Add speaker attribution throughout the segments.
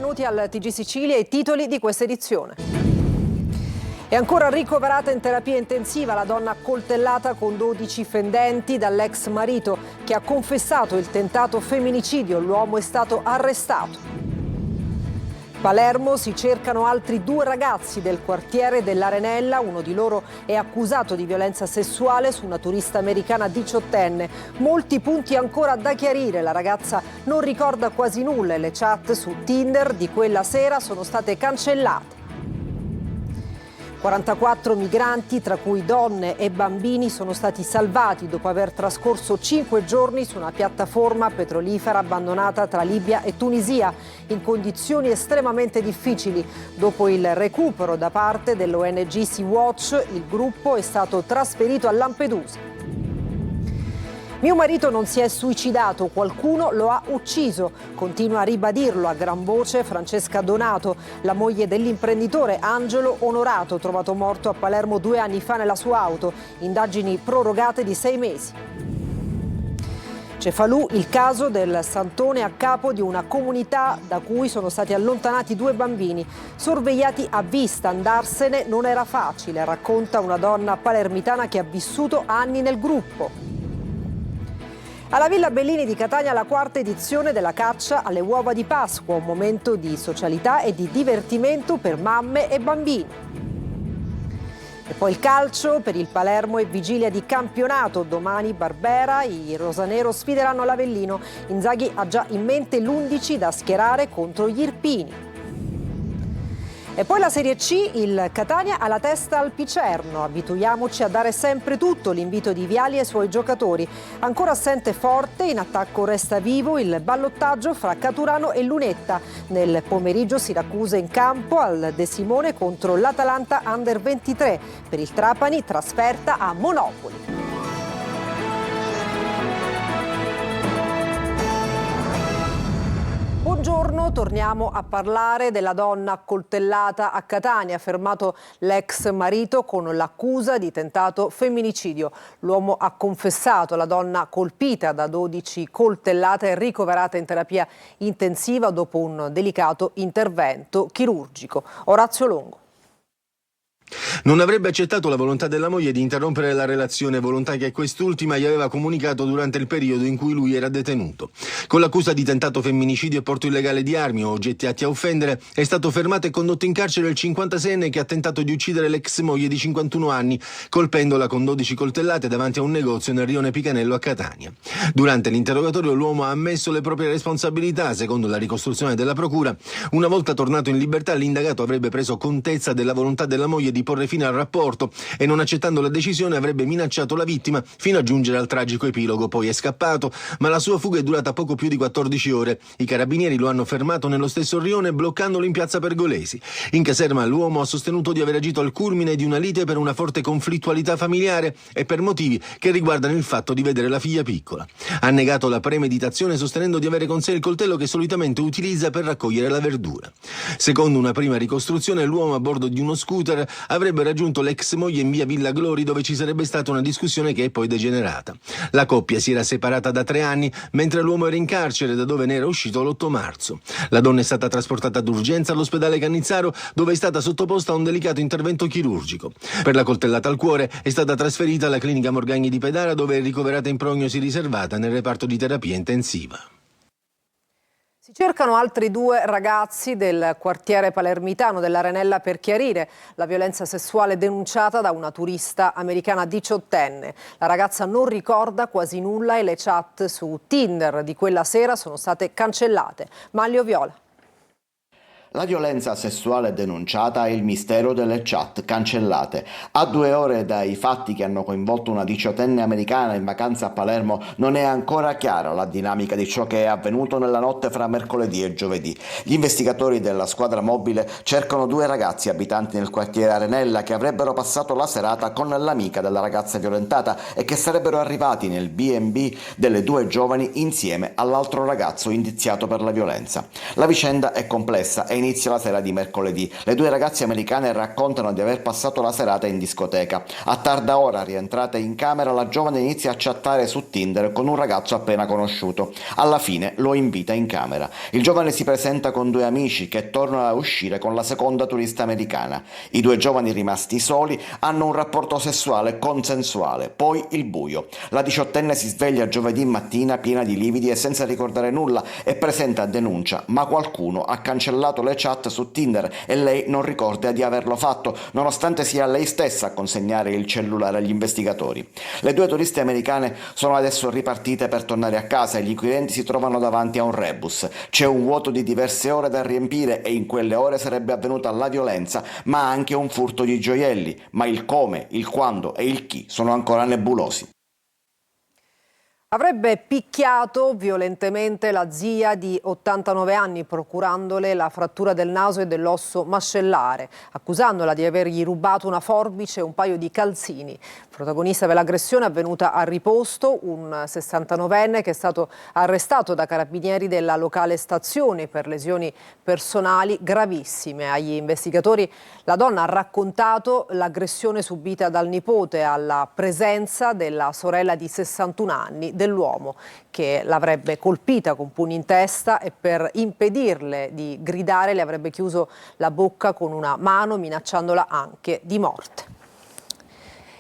Speaker 1: benvenuti al TG Sicilia e i titoli di questa edizione. È ancora ricoverata in terapia intensiva la donna accoltellata con 12 fendenti dall'ex marito che ha confessato il tentato femminicidio. L'uomo è stato arrestato. Palermo si cercano altri 2 ragazzi del quartiere dell'Arenella. Uno di loro è accusato di violenza sessuale su una turista americana 18enne. Molti punti ancora da chiarire. La ragazza non ricorda quasi nulla e le chat su Tinder di quella sera sono state cancellate. 44 migranti, tra cui donne e bambini, sono stati salvati dopo aver trascorso 5 giorni su una piattaforma petrolifera abbandonata tra Libia e Tunisia, in condizioni estremamente difficili. Dopo il recupero da parte dell'ONG Sea-Watch, il gruppo è stato trasferito a Lampedusa. Mio marito non si è suicidato, qualcuno lo ha ucciso. Continua a ribadirlo a gran voce Francesca Donato, la moglie dell'imprenditore Angelo Onorato, trovato morto a Palermo 2 anni fa nella sua auto. Indagini prorogate di 6 mesi. Cefalù, il caso del santone a capo di una comunità da cui sono stati allontanati 2 bambini. Sorvegliati a vista, andarsene non era facile, racconta una donna palermitana che ha vissuto anni nel gruppo. Alla Villa Bellini di Catania la 4ª edizione della caccia alle uova di Pasqua, un momento di socialità e di divertimento per mamme e bambini. E poi il calcio, per il Palermo e vigilia di campionato. Domani Barbera, i rosanero sfideranno l'Avellino. Inzaghi ha già in mente l'11 da schierare contro gli Irpini. E poi la Serie C, il Catania ha la testa al Picerno. Abituiamoci a dare sempre tutto, l'invito di Viali ai suoi giocatori. Ancora assente Forte, in attacco resta vivo il ballottaggio fra Caturano e Lunetta. Nel pomeriggio Siracusa in campo al De Simone contro l'Atalanta Under 23. Per il Trapani trasferta a Monopoli. Buongiorno, torniamo a parlare della donna accoltellata a Catania, fermato l'ex marito con l'accusa di tentato femminicidio. L'uomo ha confessato, la donna colpita da 12 coltellate è ricoverata in terapia intensiva dopo un delicato intervento chirurgico. Orazio Longo.
Speaker 2: Non avrebbe accettato la volontà della moglie di interrompere la relazione, volontà che quest'ultima gli aveva comunicato durante il periodo in cui lui era detenuto. Con l'accusa di tentato femminicidio e porto illegale di armi o oggetti atti a offendere, è stato fermato e condotto in carcere il 56enne che ha tentato di uccidere l'ex moglie di 51 anni, colpendola con 12 coltellate davanti a un negozio nel rione Picanello a Catania. Durante l'interrogatorio l'uomo ha ammesso le proprie responsabilità. Secondo la ricostruzione della procura, una volta tornato in libertà l'indagato avrebbe preso contezza della volontà della moglie di porre fine al rapporto e, non accettando la decisione, avrebbe minacciato la vittima fino a giungere al tragico epilogo. Poi è scappato, ma la sua fuga è durata poco più di 14 ore. I carabinieri lo hanno fermato nello stesso rione, bloccandolo in piazza Pergolesi. In caserma l'uomo ha sostenuto di aver agito al culmine di una lite per una forte conflittualità familiare e per motivi che riguardano il fatto di vedere la figlia piccola. Ha negato la premeditazione, sostenendo di avere con sé il coltello che solitamente utilizza per raccogliere la verdura. Secondo una prima ricostruzione, l'uomo a bordo di uno scooter avrebbe raggiunto l'ex moglie in via Villa Glori, dove ci sarebbe stata una discussione che è poi degenerata. La coppia si era separata da 3 anni, mentre l'uomo era in carcere, da dove ne era uscito l'8 marzo. La donna è stata trasportata d'urgenza all'ospedale Cannizzaro, dove è stata sottoposta a un delicato intervento chirurgico. Per la coltellata al cuore è stata trasferita alla clinica Morgagni di Pedara, dove è ricoverata in prognosi riservata nel reparto di terapia intensiva.
Speaker 1: Si cercano altri 2 ragazzi del quartiere palermitano dell'Arenella per chiarire la violenza sessuale denunciata da una turista americana 18enne. La ragazza non ricorda quasi nulla e le chat su Tinder di quella sera sono state cancellate. Manlio Viola.
Speaker 3: La violenza sessuale denunciata e il mistero delle chat cancellate. A 2 ore dai fatti che hanno coinvolto una 18enne americana in vacanza a Palermo non è ancora chiara la dinamica di ciò che è avvenuto nella notte fra mercoledì e giovedì. Gli investigatori della squadra mobile cercano 2 ragazzi abitanti nel quartiere Arenella che avrebbero passato la serata con l'amica della ragazza violentata e che sarebbero arrivati nel B&B delle 2 giovani insieme all'altro ragazzo indiziato per la violenza. La vicenda è complessa e e inizia la sera di mercoledì. Le due ragazze americane raccontano di aver passato la serata in discoteca. A tarda ora, rientrata in camera, la giovane inizia a chattare su Tinder con un ragazzo appena conosciuto. Alla fine lo invita in camera. Il giovane si presenta con due amici che tornano a uscire con la seconda turista americana. I due giovani rimasti soli hanno un rapporto sessuale consensuale, poi il buio. La diciottenne si sveglia giovedì mattina piena di lividi e senza ricordare nulla e presenta denuncia, ma qualcuno ha cancellato le chat su Tinder e lei non ricorda di averlo fatto, nonostante sia lei stessa a consegnare il cellulare agli investigatori. Le due turiste americane sono adesso ripartite per tornare a casa e gli inquirenti si trovano davanti a un rebus. C'è un vuoto di diverse ore da riempire e in quelle ore sarebbe avvenuta la violenza, ma anche un furto di gioielli, ma il come, il quando e il chi sono ancora nebulosi.
Speaker 1: Avrebbe picchiato violentemente la zia di 89 anni, procurandole la frattura del naso e dell'osso mascellare, accusandola di avergli rubato una forbice e un paio di calzini. Protagonista dell'aggressione avvenuta a Riposto, un 69enne che è stato arrestato da carabinieri della locale stazione per lesioni personali gravissime. Agli investigatori la donna ha raccontato l'aggressione subita dal nipote alla presenza della sorella di 61 anni dell'uomo che l'avrebbe colpita con pugni in testa e per impedirle di gridare le avrebbe chiuso la bocca con una mano minacciandola anche di morte.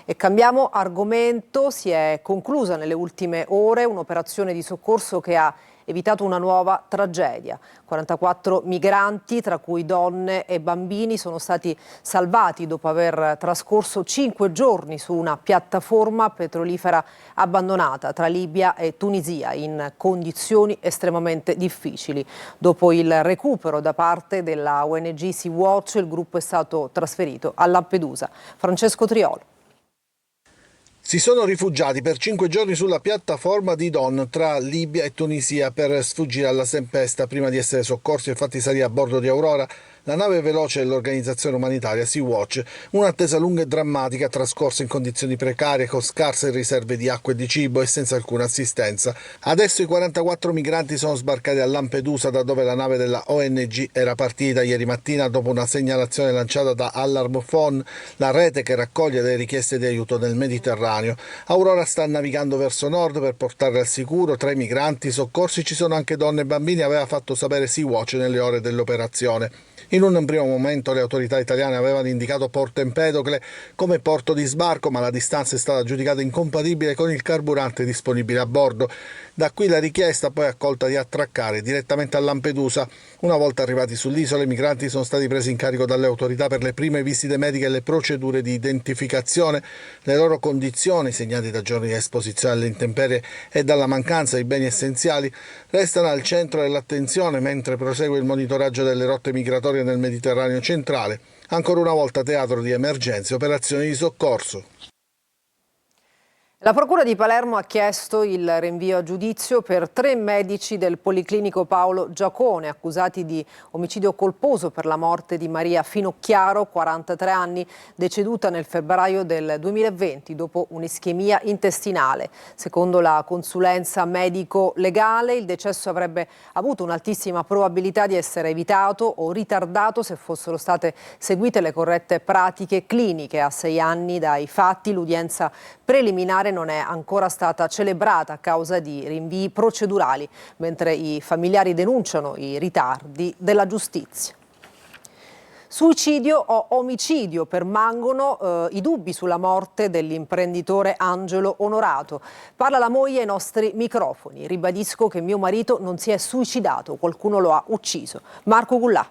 Speaker 1: E cambiamo argomento, si è conclusa nelle ultime ore un'operazione di soccorso che ha evitato una nuova tragedia. 44 migranti, tra cui donne e bambini, sono stati salvati dopo aver trascorso 5 giorni su una piattaforma petrolifera abbandonata tra Libia e Tunisia in condizioni estremamente difficili. Dopo il recupero da parte della ONG Sea-Watch, il gruppo è stato trasferito a Lampedusa. Francesco Triolo.
Speaker 4: Si sono rifugiati per 5 giorni sulla piattaforma di Don tra Libia e Tunisia per sfuggire alla tempesta prima di essere soccorsi e fatti salire a bordo di Aurora, la nave veloce dell'organizzazione umanitaria Sea-Watch. Un'attesa lunga e drammatica trascorsa in condizioni precarie con scarse riserve di acqua e di cibo e senza alcuna assistenza. Adesso i 44 migranti sono sbarcati a Lampedusa, da dove la nave della ONG era partita ieri mattina dopo una segnalazione lanciata da Alarm Phone, la rete che raccoglie le richieste di aiuto nel Mediterraneo. Aurora sta navigando verso nord per portarle al sicuro. Tra i migranti soccorsi ci sono anche donne e bambini, aveva fatto sapere Sea-Watch nelle ore dell'operazione. In un primo momento le autorità italiane avevano indicato Porto Empedocle come porto di sbarco, ma la distanza è stata giudicata incompatibile con il carburante disponibile a bordo. Da qui la richiesta poi accolta di attraccare direttamente a Lampedusa. Una volta arrivati sull'isola, i migranti sono stati presi in carico dalle autorità per le prime visite mediche e le procedure di identificazione. Le loro condizioni, segnate da giorni di esposizione alle intemperie e dalla mancanza di beni essenziali, restano al centro dell'attenzione mentre prosegue il monitoraggio delle rotte migratorie nel Mediterraneo centrale, ancora una volta teatro di emergenze e operazioni di soccorso.
Speaker 1: La Procura di Palermo ha chiesto il rinvio a giudizio per 3 medici del Policlinico Paolo Giacone, accusati di omicidio colposo per la morte di Maria Finocchiaro, 43 anni, deceduta nel febbraio del 2020 dopo un'ischemia intestinale. Secondo la consulenza medico-legale, il decesso avrebbe avuto un'altissima probabilità di essere evitato o ritardato se fossero state seguite le corrette pratiche cliniche. A 6 anni dai fatti, l'udienza preliminare non è ancora stata celebrata a causa di rinvii procedurali, mentre i familiari denunciano i ritardi della giustizia. Suicidio o omicidio? Permangono i dubbi sulla morte dell'imprenditore Angelo Onorato. Parla la moglie ai nostri microfoni. Ribadisco che mio marito non si è suicidato, qualcuno lo ha ucciso. Marco Gullà.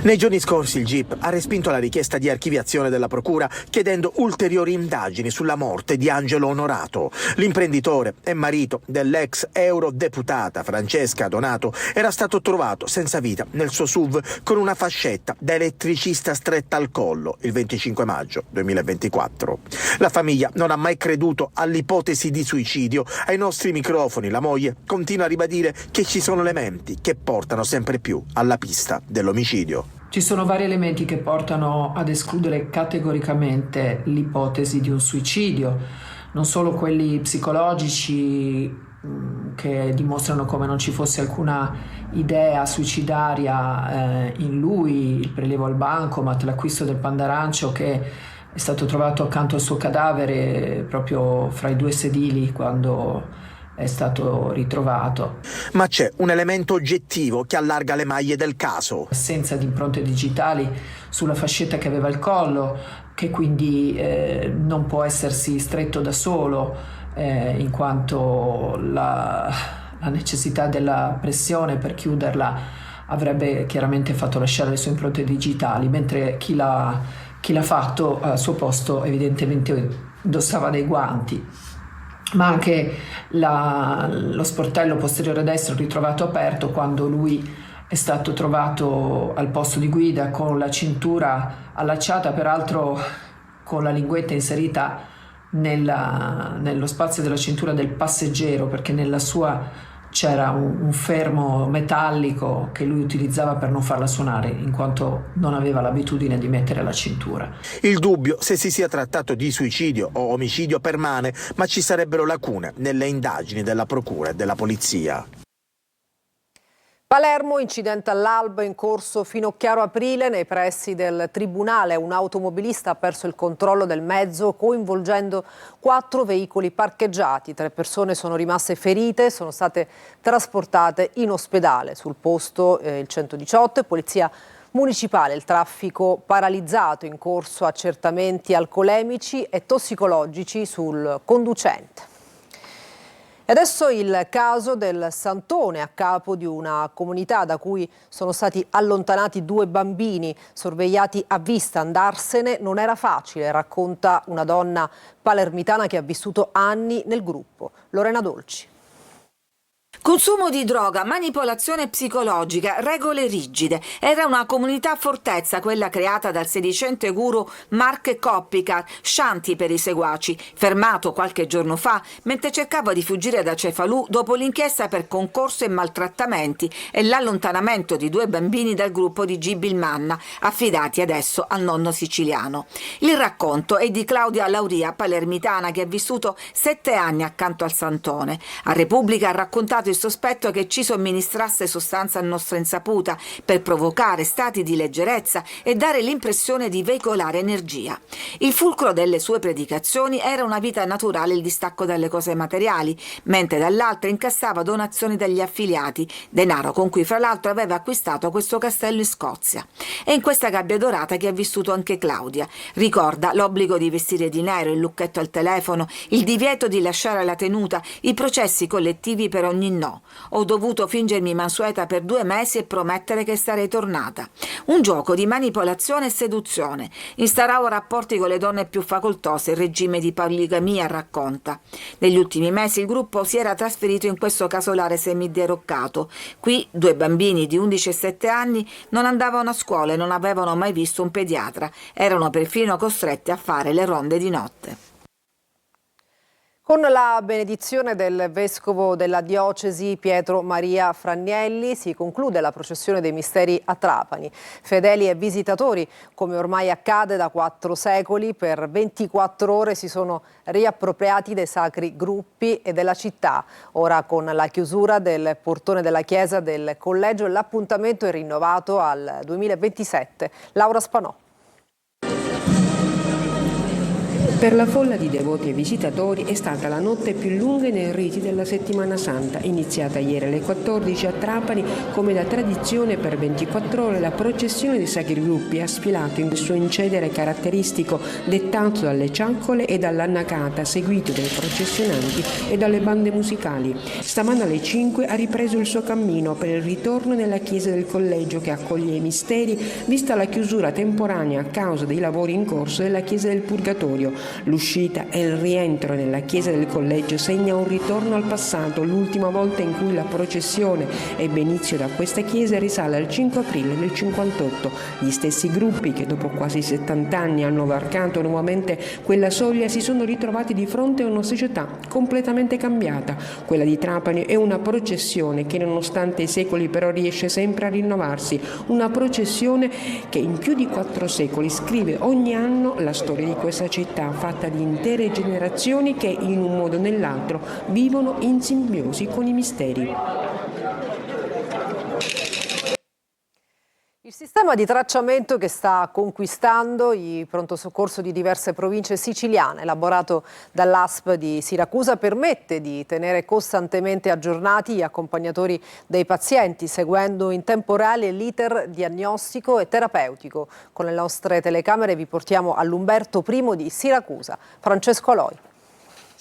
Speaker 5: Nei giorni scorsi il GIP ha respinto la richiesta di archiviazione della Procura, chiedendo ulteriori indagini sulla morte di Angelo Onorato. L'imprenditore e marito dell'ex eurodeputata Francesca Donato era stato trovato senza vita nel suo SUV con una fascetta da elettricista stretta al collo il 25 maggio 2024. La famiglia non ha mai creduto all'ipotesi di suicidio. Ai nostri microfoni la moglie continua a ribadire che ci sono elementi che portano sempre più alla pista dell'omicidio.
Speaker 6: Ci sono vari elementi che portano ad escludere categoricamente l'ipotesi di un suicidio, non solo quelli psicologici, che dimostrano come non ci fosse alcuna idea suicidaria in lui, il prelievo al bancomat, l'acquisto del pandarancio che è stato trovato accanto al suo cadavere proprio fra i due sedili quando è stato ritrovato.
Speaker 5: Ma c'è un elemento oggettivo che allarga le maglie del caso.
Speaker 6: L'assenza di impronte digitali sulla fascetta che aveva al collo, che quindi non può essersi stretto da solo, in quanto la necessità della pressione per chiuderla avrebbe chiaramente fatto lasciare le sue impronte digitali, mentre chi l'ha fatto al suo posto evidentemente indossava dei guanti. Ma anche lo sportello posteriore destro ritrovato aperto quando lui è stato trovato al posto di guida con la cintura allacciata, peraltro con la linguetta inserita nello spazio della cintura del passeggero, perché nella sua c'era un fermo metallico che lui utilizzava per non farla suonare, in quanto non aveva l'abitudine di mettere la cintura.
Speaker 5: Il dubbio se si sia trattato di suicidio o omicidio permane, ma ci sarebbero lacune nelle indagini della procura e della polizia.
Speaker 1: Palermo, incidente all'alba in corso Finocchiaro Aprile nei pressi del tribunale. Un automobilista ha perso il controllo del mezzo coinvolgendo 4 veicoli parcheggiati. 3 persone sono rimaste ferite, sono state trasportate in ospedale. Sul posto il 118 e polizia municipale. Il traffico paralizzato, in corso accertamenti alcolemici e tossicologici sul conducente. E adesso il caso del Santone, a capo di una comunità da cui sono stati allontanati 2 bambini, sorvegliati a vista. Andarsene non era facile, racconta una donna palermitana che ha vissuto anni nel gruppo. Lorena Dolci.
Speaker 7: Consumo di droga, manipolazione psicologica, regole rigide. Era una comunità fortezza quella creata dal sedicente guru Mark Koppicar, Shanti per i seguaci, fermato qualche giorno fa mentre cercava di fuggire da Cefalù dopo l'inchiesta per concorso e maltrattamenti e l'allontanamento di 2 bambini dal gruppo di Gibil Manna, affidati adesso al nonno siciliano. Il racconto è di Claudia Lauria, palermitana, che ha vissuto 7 anni accanto al Santone. A Repubblica ha raccontato il sospetto che ci somministrasse sostanza a nostra insaputa per provocare stati di leggerezza e dare l'impressione di veicolare energia. Il fulcro delle sue predicazioni era una vita naturale, il distacco dalle cose materiali, mentre dall'altra incassava donazioni dagli affiliati, denaro con cui fra l'altro aveva acquistato questo castello in Scozia. È in questa gabbia dorata che ha vissuto anche Claudia. Ricorda l'obbligo di vestire di nero, il lucchetto al telefono, il divieto di lasciare la tenuta, i processi collettivi per ogni no. Ho dovuto fingermi mansueta per 2 mesi e promettere che sarei tornata. Un gioco di manipolazione e seduzione. Instauravo rapporti con le donne più facoltose, il regime di poligamia, racconta. Negli ultimi mesi il gruppo si era trasferito in questo casolare semideroccato. Qui 2 bambini di 11 e 7 anni non andavano a scuola e non avevano mai visto un pediatra. Erano perfino costretti a fare le ronde di notte.
Speaker 1: Con la benedizione del vescovo della diocesi Pietro Maria Franielli si conclude la processione dei misteri a Trapani. Fedeli e visitatori, come ormai accade da 4 secoli, per 24 ore si sono riappropriati dei sacri gruppi e della città. Ora, con la chiusura del portone della chiesa del collegio, l'appuntamento è rinnovato al 2027. Laura Spanò.
Speaker 8: Per la folla di devoti e visitatori è stata la notte più lunga nei riti della Settimana Santa, iniziata ieri alle 14 a Trapani. Come da tradizione, per 24 ore la processione dei sacri gruppi ha sfilato il suo incedere caratteristico, dettato dalle ciancole e dall'annacata, seguito dai processionanti e dalle bande musicali. Stamane alle 5 ha ripreso il suo cammino per il ritorno nella chiesa del collegio che accoglie i misteri, vista la chiusura temporanea a causa dei lavori in corso della chiesa del Purgatorio. L'uscita e il rientro nella chiesa del collegio segna un ritorno al passato. L'ultima volta in cui la processione ebbe inizio da questa chiesa risale al 5 aprile del 58. Gli stessi gruppi che dopo quasi 70 anni hanno varcato nuovamente quella soglia si sono ritrovati di fronte a una società completamente cambiata. Quella di Trapani è una processione che nonostante i secoli però riesce sempre a rinnovarsi. Una processione che in più di 4 secoli scrive ogni anno la storia di questa città, fatta di intere generazioni che in un modo o nell'altro vivono in simbiosi con i misteri.
Speaker 1: Il sistema di tracciamento che sta conquistando i pronto soccorso di diverse province siciliane, elaborato dall'ASP di Siracusa, permette di tenere costantemente aggiornati gli accompagnatori dei pazienti, seguendo in tempo reale l'iter diagnostico e terapeutico. Con le nostre telecamere vi portiamo all'Umberto I di Siracusa. Francesco Aloi.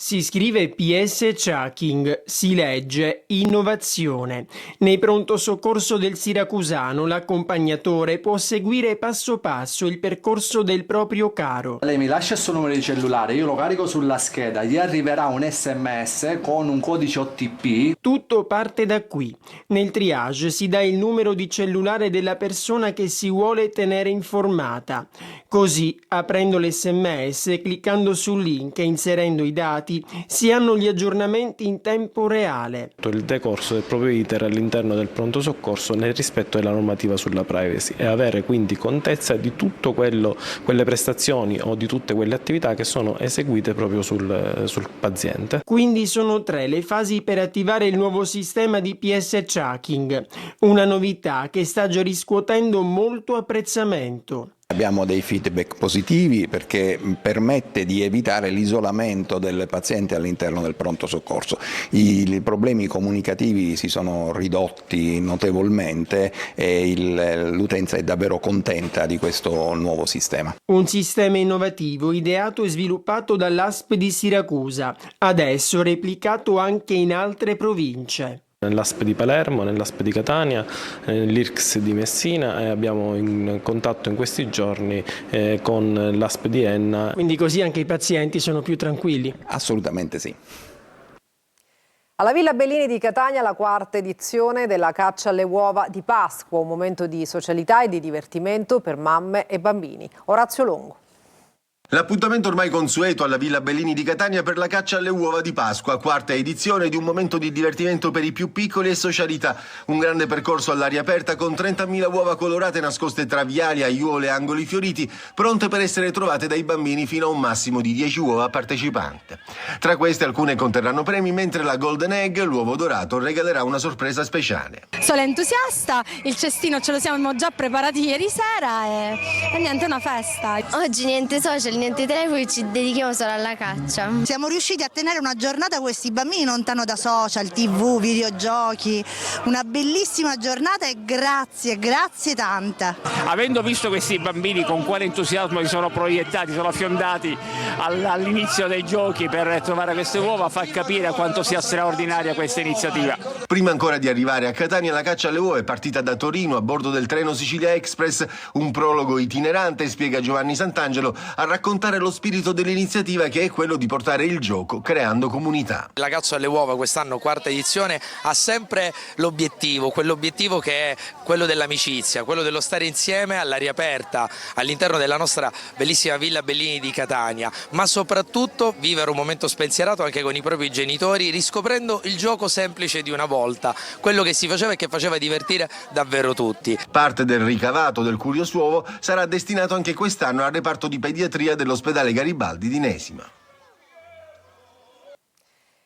Speaker 9: Si scrive PS Tracking, si legge innovazione. Nei pronto soccorso del siracusano l'accompagnatore può seguire passo passo il percorso del proprio caro.
Speaker 10: Lei mi lascia il suo numero di cellulare, io lo carico sulla scheda, gli arriverà un SMS con un codice OTP.
Speaker 9: Tutto parte da qui. Nel triage si dà il numero di cellulare della persona che si vuole tenere informata. Così, aprendo l'SMS, cliccando sul link e inserendo i dati, si hanno gli aggiornamenti in tempo reale.
Speaker 11: Il decorso del proprio iter all'interno del pronto soccorso nel rispetto della normativa sulla privacy e avere quindi contezza di tutto quelle prestazioni o di tutte quelle attività che sono eseguite proprio sul paziente.
Speaker 9: Quindi sono 3 le fasi per attivare il nuovo sistema di PS Tracking, una novità che sta già riscuotendo molto apprezzamento.
Speaker 12: Abbiamo dei feedback positivi perché permette di evitare l'isolamento del paziente all'interno del pronto soccorso. I problemi comunicativi si sono ridotti notevolmente e l'utenza è davvero contenta di questo nuovo sistema.
Speaker 9: Un sistema innovativo ideato e sviluppato dall'ASP di Siracusa, adesso replicato anche in altre province.
Speaker 11: Nell'ASP di Palermo, nell'ASP di Catania, nell'IRCS di Messina e abbiamo in contatto in questi giorni con l'ASP di Enna.
Speaker 9: Quindi così anche i pazienti sono più tranquilli?
Speaker 12: Assolutamente sì.
Speaker 1: Alla Villa Bellini di Catania la 4ª edizione della caccia alle uova di Pasqua, un momento di socialità e di divertimento per mamme e bambini. Orazio Longo.
Speaker 2: L'appuntamento ormai consueto alla Villa Bellini di Catania per la caccia alle uova di Pasqua, 4ª edizione di un momento di divertimento per i più piccoli e socialità. Un grande percorso all'aria aperta con 30.000 uova colorate nascoste tra viali, aiuole e angoli fioriti, pronte per essere trovate dai bambini fino a un massimo di 10 uova partecipante. Tra queste alcune conterranno premi, mentre la Golden Egg, l'uovo dorato, regalerà una sorpresa speciale.
Speaker 13: Sono entusiasta, il cestino ce lo siamo già preparati ieri sera e niente, è una festa.
Speaker 14: Oggi niente social, niente telefoni, ci dedichiamo solo alla caccia.
Speaker 15: Siamo riusciti a tenere una giornata con questi bambini lontano da social, TV, videogiochi, una bellissima giornata e grazie tanta.
Speaker 16: Avendo visto questi bambini con quale entusiasmo si sono proiettati, sono affiondati all'inizio dei giochi per trovare queste uova, fa capire quanto sia straordinaria questa iniziativa.
Speaker 2: Prima ancora di arrivare a Catania, la caccia alle uova è partita da Torino a bordo del treno Sicilia Express, un prologo itinerante, spiega Giovanni Sant'Angelo, a raccontare lo spirito dell'iniziativa, che è quello di portare il gioco creando comunità.
Speaker 17: La caccia alle uova quest'anno, 4ª edizione, ha sempre l'obiettivo, quell'obiettivo che è quello dell'amicizia, quello dello stare insieme all'aria aperta all'interno della nostra bellissima Villa Bellini di Catania, ma soprattutto vivere un momento spensierato anche con i propri genitori, riscoprendo il gioco semplice di una volta, quello che si faceva e che faceva divertire davvero tutti.
Speaker 2: Parte del ricavato del Curiosuovo sarà destinato anche quest'anno al reparto di pediatria dell'ospedale Garibaldi di Nesima.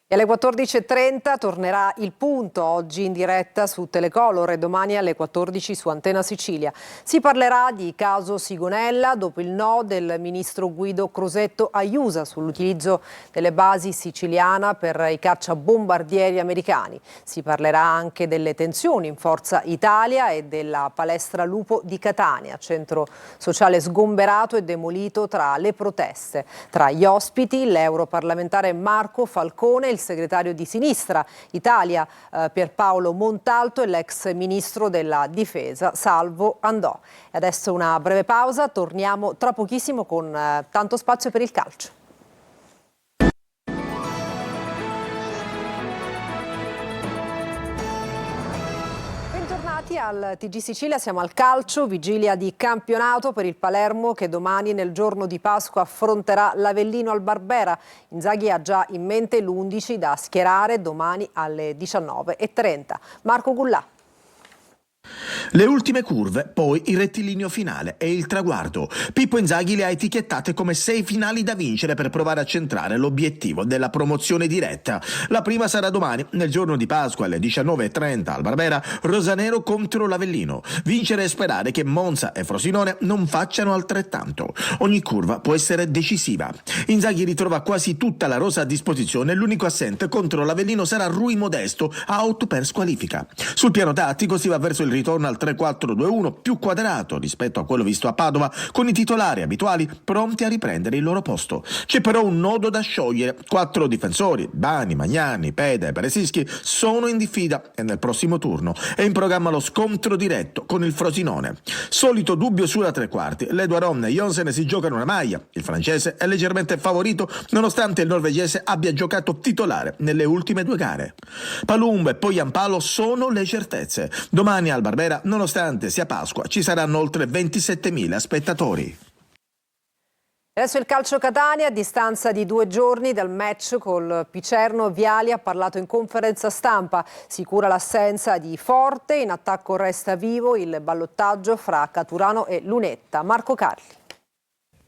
Speaker 1: E alle 14.30 tornerà Il Punto, oggi in diretta su Telecolor e domani alle 14 su Antena Sicilia. Si parlerà di caso Sigonella dopo il no del ministro Guido Crosetto a Iusa sull'utilizzo delle basi siciliane per i cacciabombardieri americani. Si parlerà anche delle tensioni in Forza Italia e della palestra Lupo di Catania, centro sociale sgomberato e demolito tra le proteste. Tra gli ospiti l'europarlamentare Marco Falcone, il segretario di Sinistra Italia Pierpaolo Montalto e l'ex ministro della Difesa Salvo Andò. E adesso una breve pausa, torniamo tra pochissimo con tanto spazio per il calcio. Al TG Sicilia, siamo al calcio, vigilia di campionato per il Palermo che domani nel giorno di Pasqua affronterà l'Avellino al Barbera. Inzaghi ha già in mente l'11 da schierare domani alle 19.30. Marco Gullà.
Speaker 5: Le ultime curve, poi il rettilineo finale e il traguardo. Pippo Inzaghi le ha etichettate come 6 finali da vincere per provare a centrare l'obiettivo della promozione diretta. La prima sarà domani, nel giorno di Pasqua alle 19:30 al Barbera, Rosanero contro l'Avellino. Vincere e sperare che Monza e Frosinone non facciano altrettanto. Ogni curva può essere decisiva. Inzaghi ritrova quasi tutta la rosa a disposizione, l'unico assente contro l'Avellino sarà Rui Modesto, out per squalifica. Sul piano tattico si va verso il ritorno al 3-4-2-1 più quadrato rispetto a quello visto a Padova, con i titolari abituali pronti a riprendere il loro posto. C'è però un nodo da sciogliere. 4 difensori, Bani, Magnani, Peda e Beresischi, sono in diffida e nel prossimo turno è in programma lo scontro diretto con il Frosinone. Solito dubbio sulla tre quarti, Ledouard e Jonsen si giocano una maglia. Il francese è leggermente favorito nonostante il norvegese abbia giocato titolare nelle ultime 2 gare. Palumbo e Poyampalo sono le certezze. Domani al Barbera, nonostante sia Pasqua, ci saranno oltre 27.000 spettatori.
Speaker 1: Adesso il calcio Catania, a distanza di 2 giorni dal match col Picerno. Viali ha parlato in conferenza stampa, sicura l'assenza di Forte, in attacco resta vivo il ballottaggio fra Caturano e Lunetta. Marco Carli.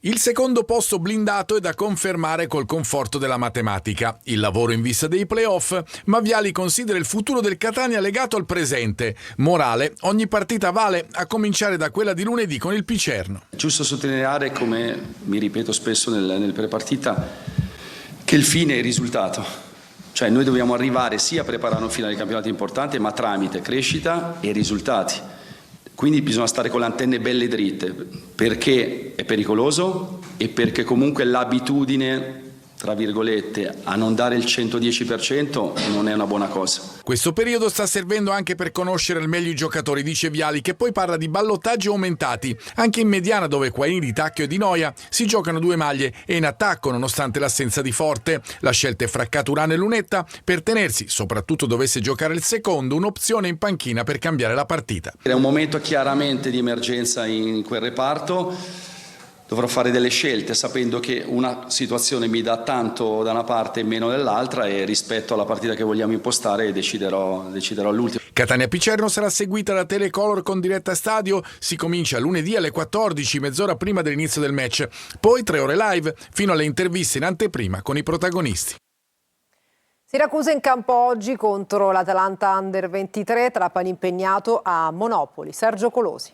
Speaker 18: Il secondo posto blindato è da confermare col conforto della matematica. Il lavoro in vista dei playoff, ma Viali considera il futuro del Catania legato al presente. Morale, ogni partita vale, a cominciare da quella di lunedì con il Picerno.
Speaker 19: Giusto sottolineare, come mi ripeto spesso nel prepartita, che il fine è il risultato. Cioè noi dobbiamo arrivare sia a preparare un finale di campionato importante, ma tramite crescita e risultati. Quindi bisogna stare con le antenne belle dritte, perché è pericoloso e perché comunque l'abitudine, tra virgolette, a non dare il 110% non è una buona cosa.
Speaker 18: Questo periodo sta servendo anche per conoscere al meglio i giocatori, dice Viali, che poi parla di ballottaggi aumentati. Anche in mediana, dove Quaini, Tacchio e Di Noia si giocano 2 maglie, e in attacco, nonostante l'assenza di Forte. La scelta è fra Caturano e Lunetta per tenersi, soprattutto dovesse giocare il secondo, un'opzione in panchina per cambiare la partita.
Speaker 19: È un momento chiaramente di emergenza in quel reparto. Dovrò fare delle scelte sapendo che una situazione mi dà tanto da una parte e meno dall'altra, e rispetto alla partita che vogliamo impostare deciderò all'ultimo.
Speaker 18: Catania Picerno sarà seguita da Telecolor con diretta stadio. Si comincia lunedì alle 14, mezz'ora prima dell'inizio del match. Poi 3 ore live fino alle interviste in anteprima con i protagonisti.
Speaker 1: Siracusa in campo oggi contro l'Atalanta Under 23, Trapani impegnato a Monopoli. Sergio Colosi.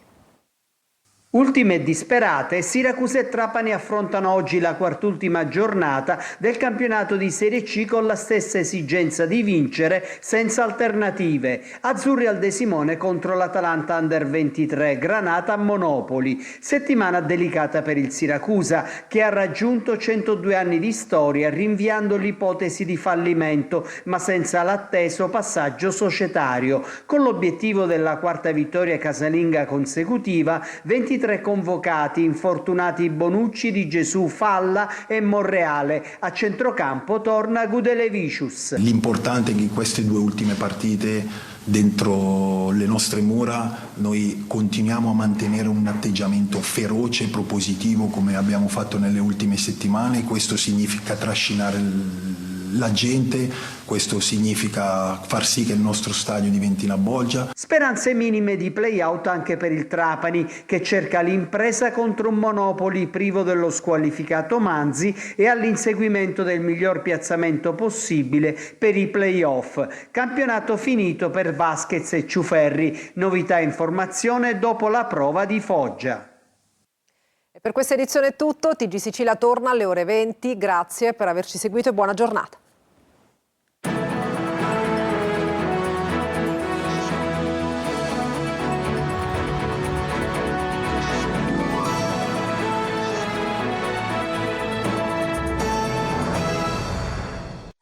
Speaker 9: Ultime e disperate, Siracusa e Trapani affrontano oggi la quart'ultima giornata del campionato di Serie C con la stessa esigenza di vincere senza alternative. Azzurri al De Simone contro l'Atalanta Under 23, Granata a Monopoli. Settimana delicata per il Siracusa, che ha raggiunto 102 anni di storia rinviando l'ipotesi di fallimento, ma senza l'atteso passaggio societario. Con l'obiettivo della 4ª vittoria casalinga consecutiva, 23 convocati, infortunati Bonucci, Di Gesù, Falla e Monreale. A centrocampo torna Gudelevicius.
Speaker 20: L'importante è che in queste 2 ultime partite, dentro le nostre mura, noi continuiamo a mantenere un atteggiamento feroce e propositivo come abbiamo fatto nelle ultime settimane. Questo significa trascinare la gente, questo significa far sì che il nostro stadio diventi una bolgia.
Speaker 9: Speranze minime di play-out anche per il Trapani, che cerca l'impresa contro un Monopoli privo dello squalificato Manzi e all'inseguimento del miglior piazzamento possibile per i play-off. Campionato finito per Vasquez e Ciuferri. Novità in formazione dopo la prova di Foggia.
Speaker 1: Per questa edizione è tutto, TG Sicilia torna alle ore 20, grazie per averci seguito e buona giornata.